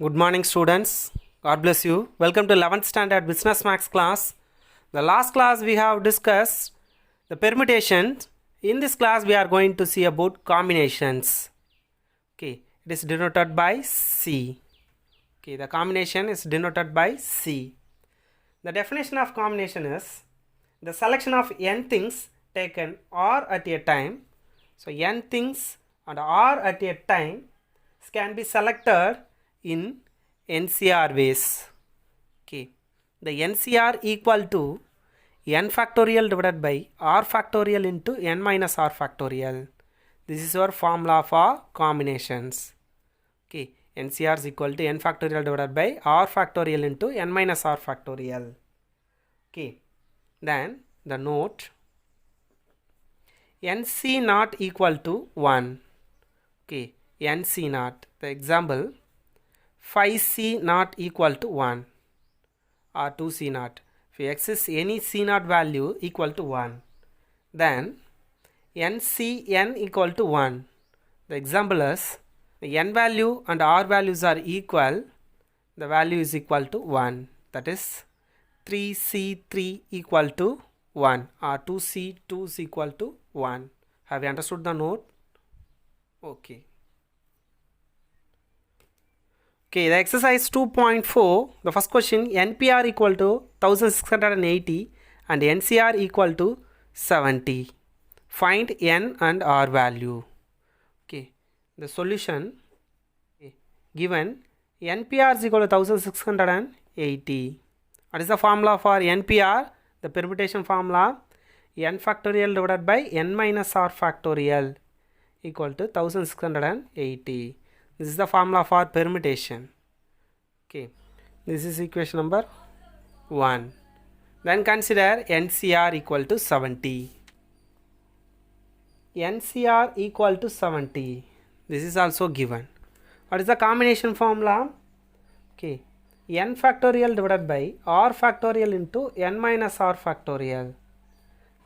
Good morning, students. God bless you. Welcome to 11th standard business maths class. The last class we have discussed the permutations. In this class we are going to see about combinations. Okay, it is denoted by C. Okay, the combination is denoted by C. The definition of combination is the selection of n things taken or at a time. So n things and or at a time can be selected in NCR ways. Okay, the NCR equal to n factorial divided by r factorial into n minus r factorial. This is our formula for combinations. Okay, NCR is equal to n factorial divided by r factorial into n minus r factorial. Okay, then the note NC not equal to 1. Okay, NC not. The example 5C not equal to 1 or 2C not. If you access any C not value equal to 1, then NCN equal to 1. The example is the n value and r values are equal. The value is equal to 1. That is 3C3 equal to 1 or 2C2 is equal to 1. Have you understood the note? Okay. Okay, the exercise 2.4, the first question, NPR equal to 1680 and NCR equal to 70. Find N and R value. Okay, the solution, okay, given NPR is equal to 1680. What is the formula for NPR? The permutation formula, n factorial divided by n minus r factorial equal to 1680. This is the formula for permutation. Okay, this is equation number 1. Then consider NCR equal to 70. NCR equal to 70. This is also given. What is the combination formula? Okay, n factorial divided by r factorial into n minus r factorial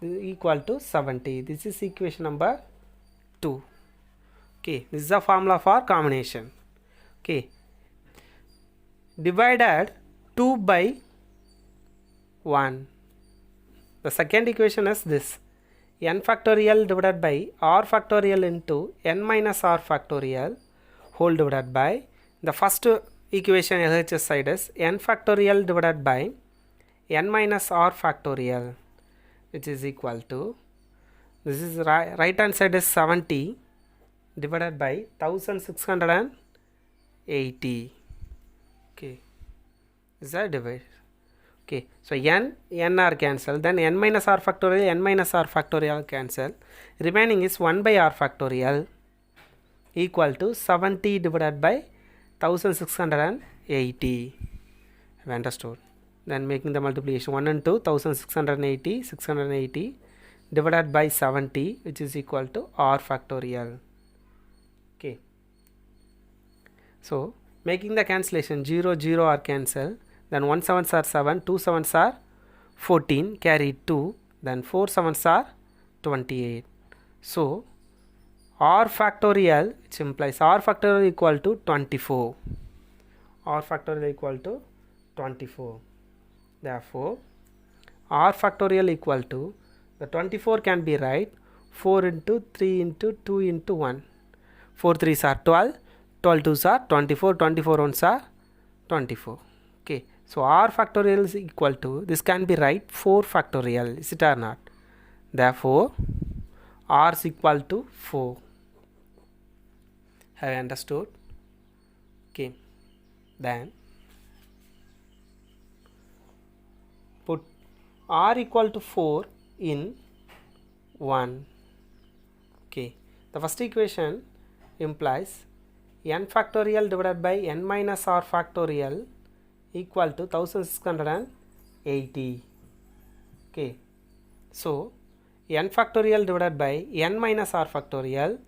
equal to 70. This is equation number 2. Okay, this is the formula for combination. Okay, divided 2 by 1. The second equation is this, n factorial divided by r factorial into n minus r factorial whole divided by, the first equation LHS side is n factorial divided by n minus r factorial, which is equal to, this is right hand side is 70 divided by 1680. Okay, is that divide? Okay, so n are cancelled, then n minus r factorial cancel, remaining is 1 by r factorial equal to 70 divided by 1680. Have understood? Then making the multiplication 1 and 2, 680 divided by 70, which is equal to r factorial. Okay, so making the cancellation 0 0 are cancelled, then 1 7s are 7, 2 7s are 14, carry 2, then 4 7s are 28. So r factorial, which implies r factorial equal to 24. R factorial equal to 24. Therefore r factorial equal to, the 24 can be right 4 into 3 into 2 into 1. 4 3s are 12, 12 2s are 24, 24 1s are 24. Okay, so r factorial is equal to, this can be right 4 factorial, is it or not? Therefore r is equal to 4. Have you understood? Okay, then put r equal to 4 in 1. Okay, the first equation implies n factorial divided by n minus r factorial equal to 1680. Okay, so n factorial divided by n minus r factorial,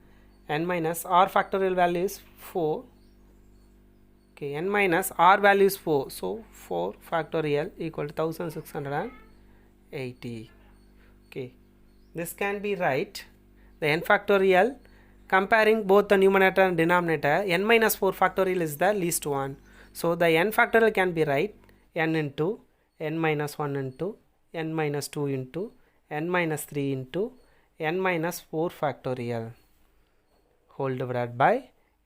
n minus r factorial value is 4. Okay, n minus r value is 4, so 4 factorial equal to 1680. Okay, this can be right. The n factorial, comparing both the numerator and denominator, n minus 4 factorial is the least one. So the n factorial can be right n into n minus 1 into n minus 2 into n minus 3 into n minus 4 factorial whole divided by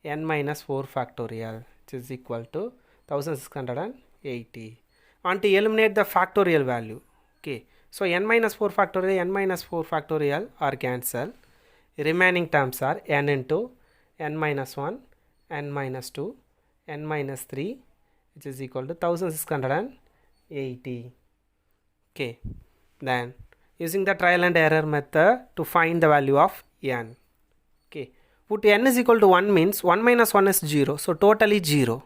n minus 4 factorial, which is equal to 1680. Want to eliminate the factorial value. Okay, so n minus 4 factorial, n minus 4 factorial are cancelled. Remaining terms are n into n minus 1, n minus 2, n minus 3, which is equal to 1680. Okay, then using the trial and error method to find the value of n. Okay, put n is equal to 1 means 1 minus 1 is 0, so totally 0.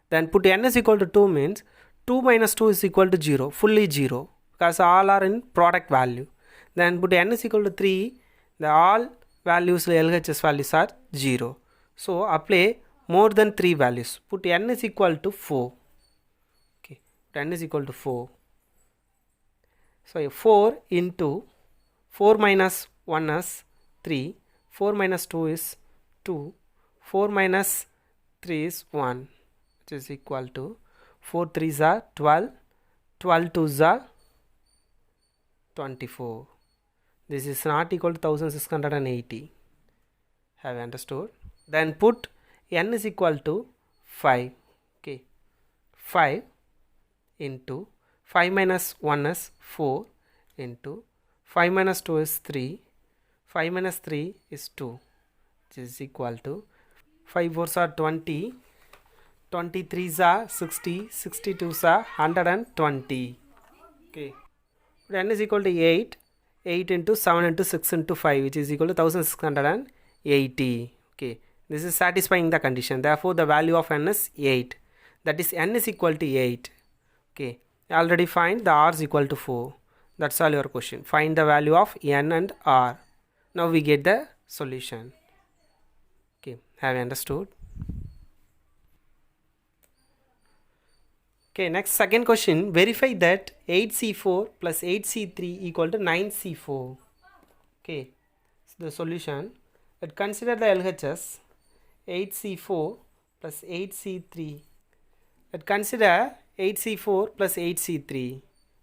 Then put n is equal to 2 means 2 minus 2 is equal to 0, fully 0, because all are in product value. Then put n is equal to 3, the all values LHS values are 0. So apply more than 3 values. Put n is equal to 4. Okay, n is equal to 4. So 4 into 4 minus 1 is 3, 4 minus 2 is 2, 4 minus 3 is 1, which is equal to 4 3s are 12, 12 2s are 24. This is not equal to 1680. Have you understood? Then put n is equal to 5. Okay, 5 into 5 minus 1 is 4 into 5 minus 2 is 3, 5 minus 3 is 2, which is equal to 5 4s are 20, 23s are 60, 62s are 120. Okay, n is equal to 8, 8 into 7 into 6 into 5, which is equal to 1680. Okay, this is satisfying the condition. Therefore the value of n is 8, that is n is equal to 8. Okay, already find the r is equal to 4. That's all your question. Find the value of n and r. Now we get the solution. Okay, have you understood? Okay, next second question. Verify that 8c4 plus 8c3 equal to 9c4. Okay, so the solution. But consider the LHS 8c4 plus 8c3. But consider 8c4 plus 8c3.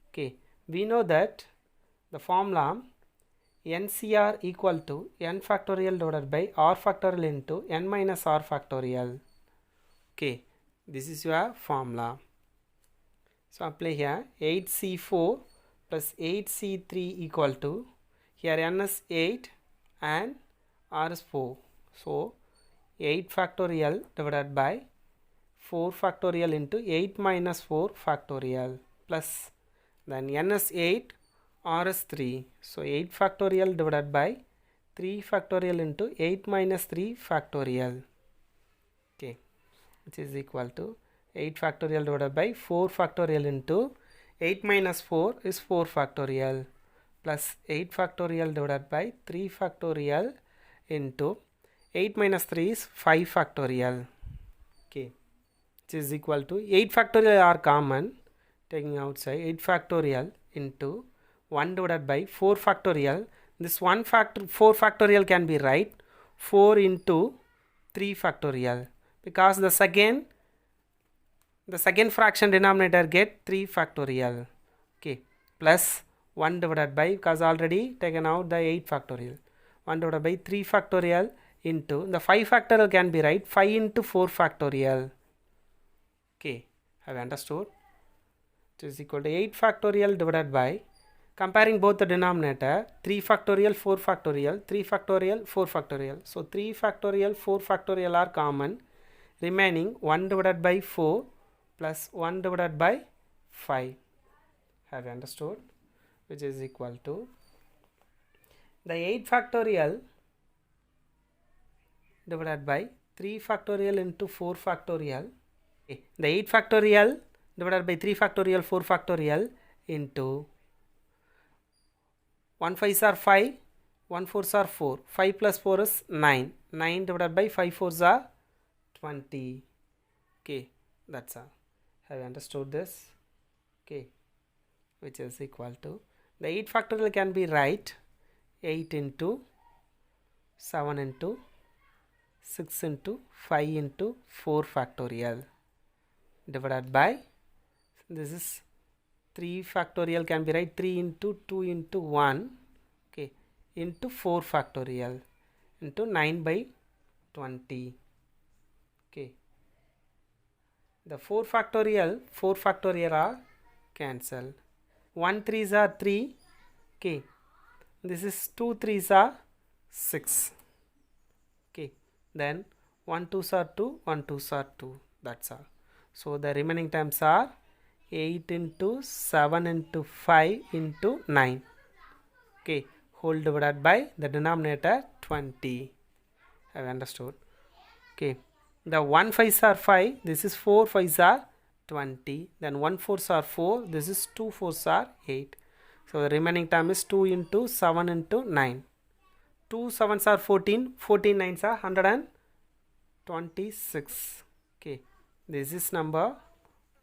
Okay, we know that the formula NCR equal to n factorial divided by r factorial into n minus r factorial. Okay, this is your formula. So apply here 8c4 plus 8c3 equal to, here n is 8 and r is 4. So 8 factorial divided by 4 factorial into 8 minus 4 factorial plus, then n is 8, r is 3. So 8 factorial divided by 3 factorial into 8 minus 3 factorial. Okay, which is equal to 8 factorial divided by 4 factorial into 8 minus 4 is 4 factorial plus 8 factorial divided by 3 factorial into 8 minus 3 is 5 factorial. Okay, which is equal to 8 factorial are common, taking outside 8 factorial into 1 divided by 4 factorial. This 4 factorial can be right 4 into 3 factorial, because the second fraction denominator get 3 factorial. Okay, plus 1 divided by, because already taken out the 8 factorial, 1 divided by 3 factorial into the 5 factorial can be right 5 into 4 factorial. Okay, have you understood? It is equal to 8 factorial divided by, comparing both the denominator, 3 factorial 4 factorial, 3 factorial 4 factorial. So 3 factorial 4 factorial are common, remaining 1 divided by 4 plus 1 divided by 5. Have you understood? Which is equal to the 8 factorial divided by 3 factorial into 4 factorial. Okay, the 8 factorial divided by 3 factorial 4 factorial into 1 5s are 5, 1 4s are 4, 5 plus 4 is 9, 9 divided by 5 4s are 20. Okay, that's all. Have you understood this? Okay, which is equal to, the 8 factorial can be right 8 into 7 into 6 into 5 into 4 factorial. divided by, this is 3 factorial can be right, 3 into 2 into 1, okay, into 4 factorial into 9 by 20. Okay, the 4 factorial are cancelled. 1 3s are 3. Okay, this is 2 3s are 6. Okay, then 1 2s are 2, 1 2s are 2. That's all. So the remaining terms are 8 into 7 into 5 into 9. Okay, whole divided by the denominator 20. Have you understood? Okay, the 1 5s are 5, this is 4 5s are 20, then 1 4s are 4, this is 2 4s are 8. So the remaining term is 2 into 7 into 9. 2 7s are 14, 14 9s are 126. Okay, this is number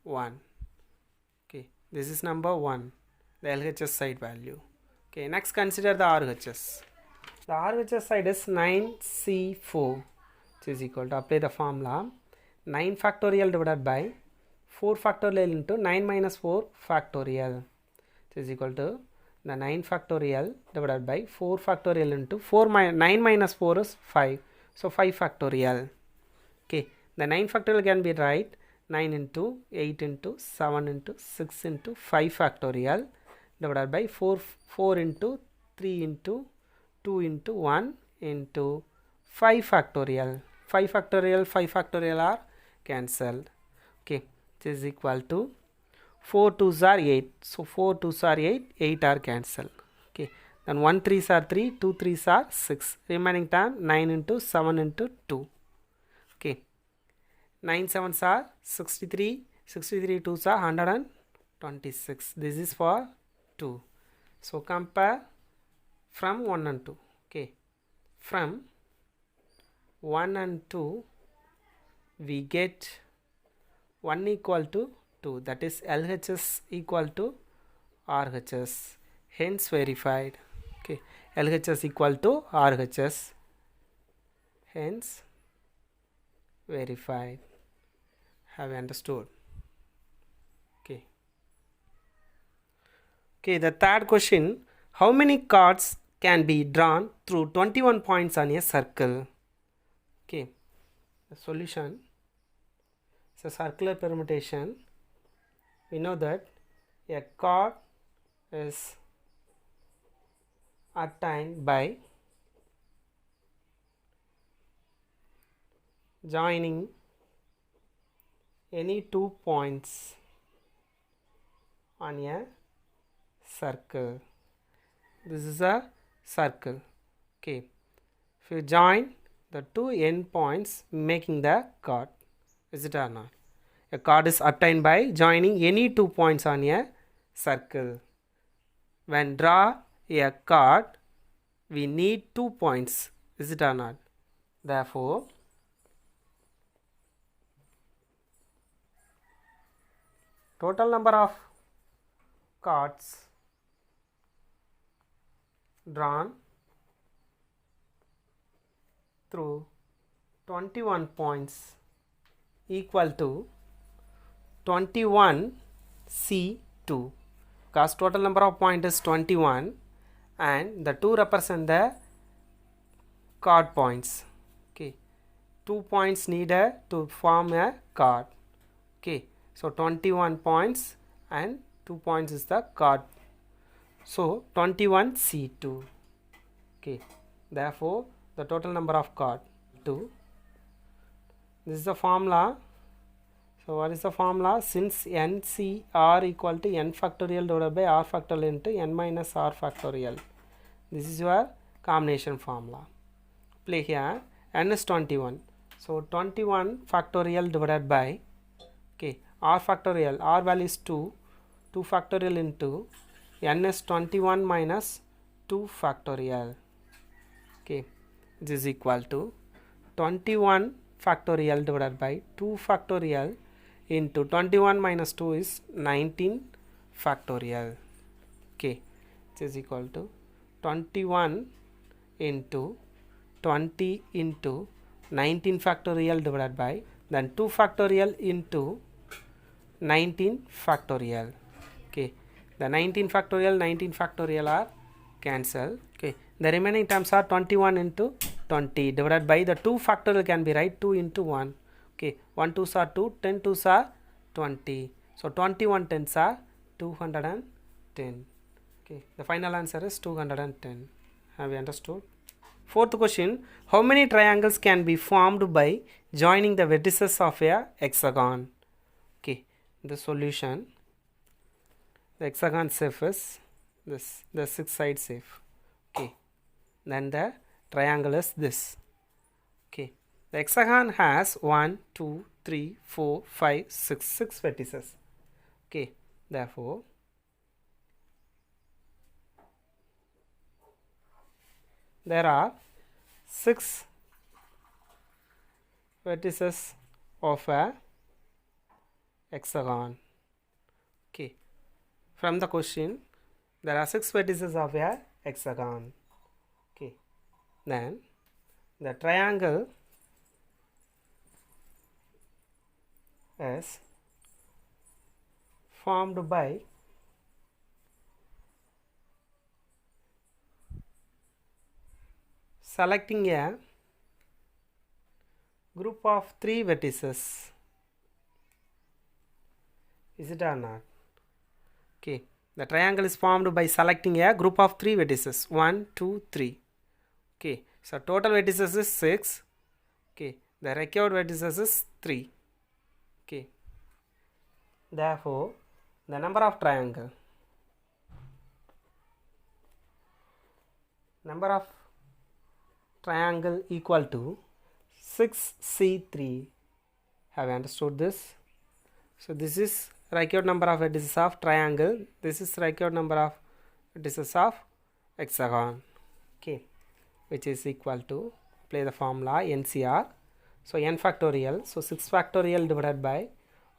1. Okay, this is number 1, the LHS side value. Okay, next consider the RHS. The RHS side is 9C4, which is equal to, apply the formula, 9 factorial divided by 4 factorial into 9 minus 4 factorial, which is equal to the 9 factorial divided by 4 factorial into 9 minus 4 is 5, so 5 factorial. Okay, the 9 factorial can be right, 9 into 8 into 7 into 6 into 5 factorial divided by 4 into 3 into 2 into 1 into 5 factorial. 5 factorial are cancelled. Okay, this is equal to 4 2s are 8. So 4 2s are 8, 8 are cancelled. Okay, then 1 3s are 3, 2 3s are 6. Remaining term 9 into 7 into 2. Okay, 9 7s are 63, 63 2s are 126. This is for 2. So compare from 1 and 2. Okay, from 1 and 2 we get 1 equal to 2, that is LHS equal to RHS, hence verified. Okay, LHS equal to RHS, hence verified. Have you understood? Okay. Okay, the third question, how many cards can be drawn through 21 points on a circle? Okay, the solution is a circular permutation. We know that a card is attained by joining any 2 points on a circle. This is a circle. Okay, if you join the 2 end points making the card, is it or not? A card is obtained by joining any 2 points on a circle. When draw a card, we need 2 points, is it or not? Therefore, total number of cards drawn through 21 points equal to 21 C2, because total number of points is 21 and the 2 represent the card points. Okay, 2 points needed to form a card. Okay, so 21 points and 2 points is the card, so 21 C2. Okay, therefore the total number of card 2. This is the formula. So what is the formula? Since NCR equal to n factorial divided by r factorial into n minus r factorial, this is your combination formula. Play here, n is 21, so 21 factorial divided by, okay, r factorial, r value is 2, 2 factorial into n is 21 minus 2 factorial. Okay, this is equal to 21 factorial divided by 2 factorial into 21 minus 2 is 19 factorial. Okay, this is equal to 21 into 20 into 19 factorial divided by then 2 factorial into 19 factorial. Okay, the 19 factorial are cancelled. Okay, the remaining terms are 21 into 20 divided by the 2 factorial can be right 2 into 1. Okay, 1 2s are 2, 10 2s are 20. So 21 tens are 210. Okay, the final answer is 210. Have you understood? Fourth question, how many triangles can be formed by joining the vertices of a hexagon? Okay, the solution, the hexagon shape is this, the 6 side shape. Okay, then the triangle is this. Okay, the hexagon has 1 2 3 4 5 6 vertices. Okay, therefore there are 6 vertices of a hexagon. Okay, from the question there are 6 vertices of a hexagon. Okay, then the triangle is formed by selecting a group of 3 vertices. Is it or not? Okay, the triangle is formed by selecting a group of 3 vertices 1 2 3. Okay, so total vertices is 6. Okay, the required vertices is 3. Okay, therefore the number of triangle equal to 6C3. Have you understood this? So this is required number of vertices of triangle, this is required number of vertices of hexagon. Okay, which is equal to, apply the formula NCR. So n factorial, so 6 factorial divided by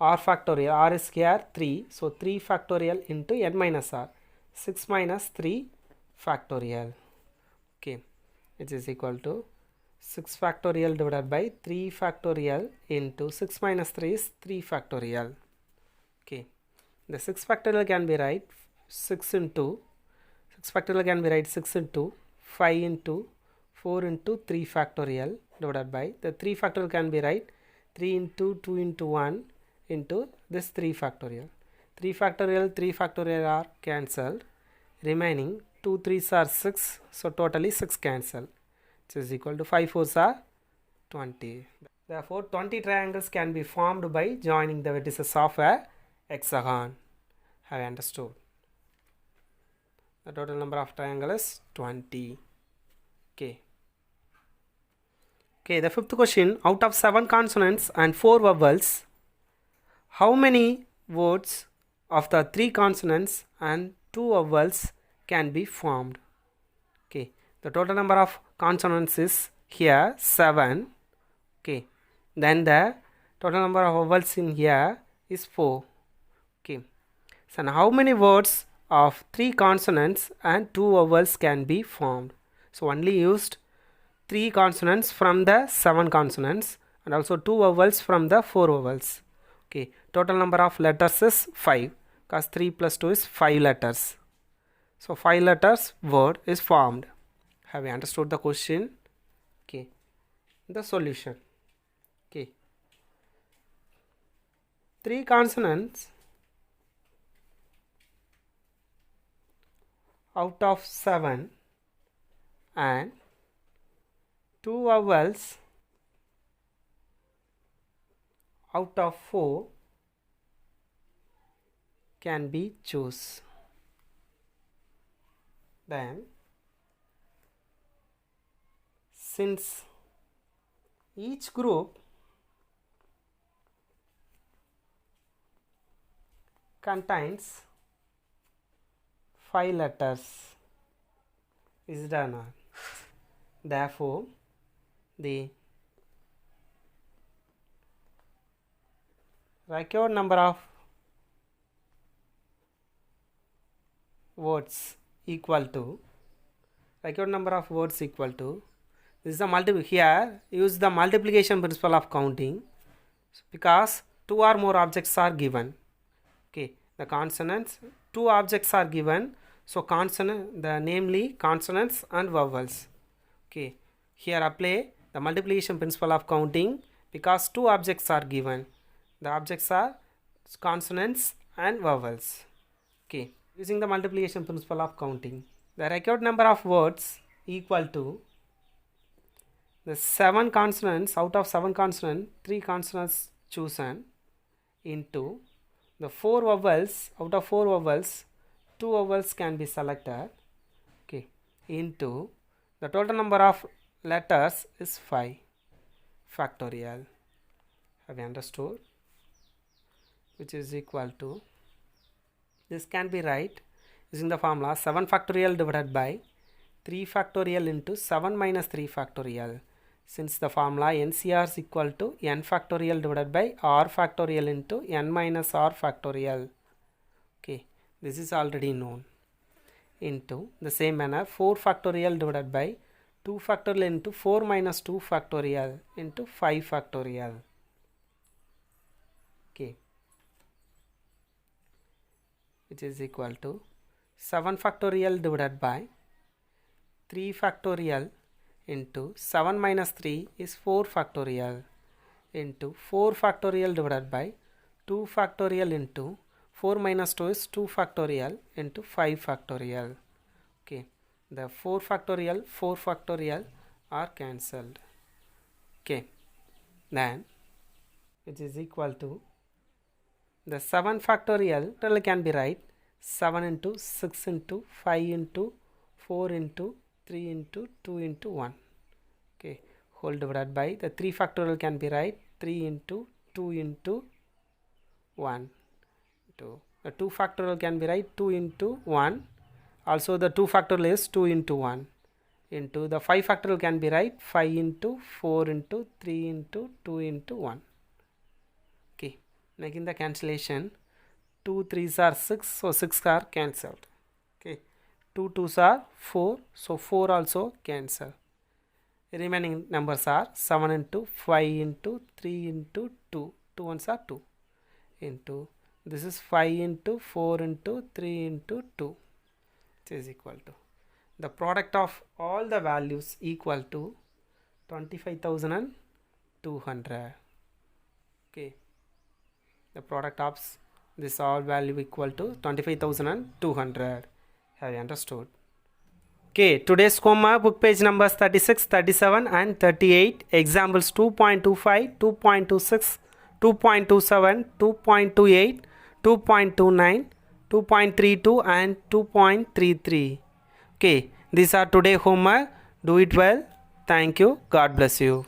r factorial, r is here 3, so 3 factorial into n minus r, 6 minus 3 factorial. Okay, which is equal to 6 factorial divided by 3 factorial into 6 minus 3 is 3 factorial. Okay, the 6 factorial can be right 6 into 5 into 4 into 3 factorial divided by the 3 factorial can be right 3 into 2 into 1 into this 3 factorial. 3 factorial are cancelled, remaining 2 3s are 6, so totally 6 cancel, which is equal to 5 4s are 20. Therefore 20 triangles can be formed by joining the vertices of a hexagon. Have you understood? The total number of triangles is 20. Okay. Okay, the fifth question, out of 7 consonants and 4 vowels, how many words of the 3 consonants and 2 vowels can be formed? Okay, the total number of consonants is here 7. Okay, then the total number of vowels in here is 4. Okay, so now how many words of 3 consonants and 2 vowels can be formed? So only used 3 consonants from the 7 consonants and also 2 vowels from the 4 vowels. Okay, total number of letters is 5, because 3 plus 2 is 5 letters. So 5 letters word is formed. Have you understood the question? Okay, the solution. Okay, 3 consonants out of 7 and 2 vowels out of 4 can be choose. Then since each group contains 5 letters, is it or not? Therefore the required number of words equal to this is the here use the multiplication principle of counting, because 2 or more objects are given. Okay, the consonants, two objects are given, so namely consonants and vowels. Okay, here apply the multiplication principle of counting because two objects are given. The objects are consonants and vowels. Okay, using the multiplication principle of counting, the required number of words equal to the 7 consonants. Out of 7 consonants, 3 consonants chosen into the 4 vowels. Out of 4 vowels, 2 vowels can be selected. Okay, into the total number of letters is 5 factorial. Have you understood? Which is equal to, this can be right using the formula 7 factorial divided by 3 factorial into 7 minus 3 factorial. Since the formula NCR is equal to n factorial divided by r factorial into n minus r factorial. Okay, this is already known. Into the same manner 4 factorial divided by 2 factorial into 4 minus 2 factorial into 5 factorial. Okay, which is equal to 7 factorial divided by 3 factorial into 7 minus 3 is 4 factorial into 4 factorial divided by 2 factorial into 4 minus 2 is 2 factorial into 5 factorial. Okay, the 4 factorial are cancelled. Okay, then which is equal to the 7 factorial can be right 7 into 6 into 5 into 4 into 3 into 2 into 1. Okay, whole divided by the 3 factorial can be right 3 into 2 into 1 into the 2 factorial can be right 2 into 1. Also the 2 factorial is 2 into 1 into the 5 factorial can be right 5 into 4 into 3 into 2 into 1. Okay, making the cancellation 2 3s are 6, so 6 are cancelled. Okay, 2 2s are 4, so 4 also cancel. Remaining numbers are 7 into 5 into 3 into 2, 2 ones are 2 into this is 5 into 4 into 3 into 2, which is equal to the product of all the values equal to 25,200. Okay, the product of this all value equal to 25,200. Have you understood? Okay, today's homework book page numbers 36, 37 and 38. Examples 2.25, 2.26, 2.27, 2.28, 2.29, 2.32 and 2.33. Okay, these are today homework. Do it well. Thank you. God bless you.